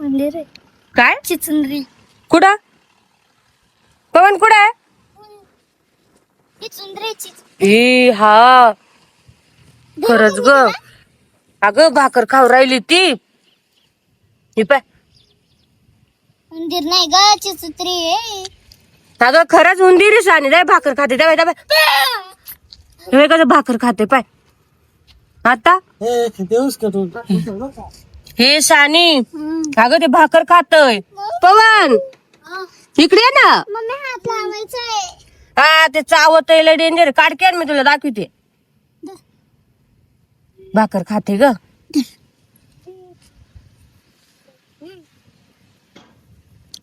मंदिर आहे. काय चिचुंद्री. कुठं पवन कुठं आहे चिचुंद्री. ए हा खरंच ग अगं भाकर खाऊ राहिली ती हे पाय मंदिर नाही ग चिचुंद्री आहे. अगं खरंच उंदीर सानी जाय भाकर खाते दाबाय दाबाय हे कसं भाकर खाते पाय आता हे सानी अगं ते भाकर खातय पवन इकडे ये ना मम्मी हात लावायचाय. हा ते चावत डेंजर काढके मी तुला दाखवते भाकर खाते ग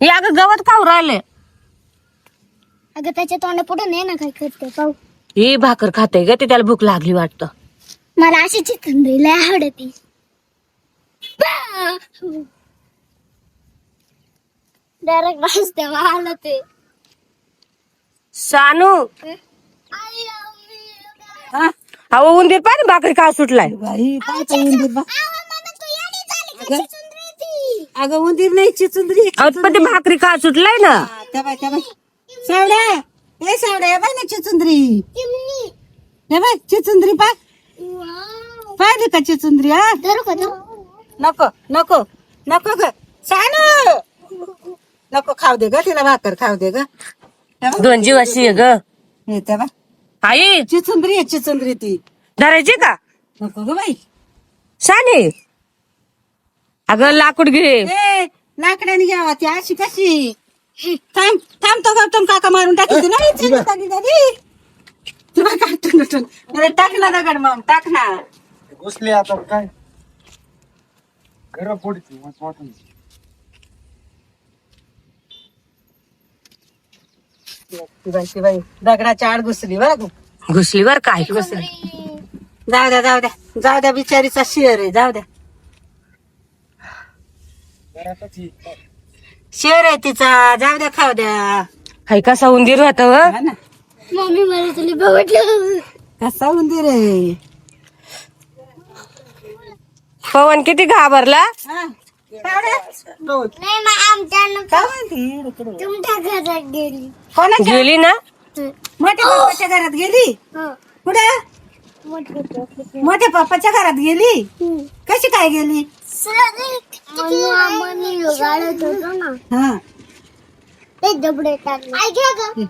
हे अगं गवत खाऊ राहिले अगं त्याच्या तोंडा पुढे नाही ना काय करते पाहू. हे भाकर खाते ग ते त्याला भूक लागली वाटतं मला अशी चिचुंद्री लय आवडते. डायरेक्ट रस्त्यावर आलं ते. सानू अहो उंदीर पाय ना भाकरी खा सुटलाय अगं उंदीर नाही चिचुंद्री. अहो, पण ते भाकरी खा सुटलाय ना त्या बाय सावड्या ए सावड्या या बाय ना चिचुंद्री. या बाय चिचुंद्री पाहिली का चिचुंद्री. हा धरू का तू? नको नको नको ग सानू नको खाऊ दे ग तिला भाकर खाऊ दे ग. दोन जीवाशी आहे ग हे त्या बाय आई चिचुंद्री आहे चिचुंद्री ती. धरायची का नको ग बाई. साने अगं लाकूड घे ए लाकडाने घ्यावा ती अशी कशी. थांब थांब तो गौतम काका मारून टाकी दादी तुला काय टाक ना दगड मग टाक ना. घुसले आता काय घर फोडती वाटून ती बाई दगडाच्या आड घुसली बरं का. घुसली बर काय घुसली जाऊ द्या जाऊ द्या जाऊ द्या बिचारीचा शेर आहे जाऊ द्या. शेर आहे तिचा जाऊ द्या खाऊ द्या. हाय कसा उंदीर होता व हा ना मम्मी मला तुला बघितलं. कसा उंदीर आहे. पवन किती घाबरला हा. सावड्या. नाही मग आमच्या काय म्हणते? तुमच्या घरात गेली. कोणाच्या गेली ना मोठ्या पप्पाच्या घरात गेली. हो. कुठे मोठ्या पप्पाच्या घरात गेली. कशी काय गेली. मनी गाडत होतो ना हा ते डबडे टाकले. ऐक ग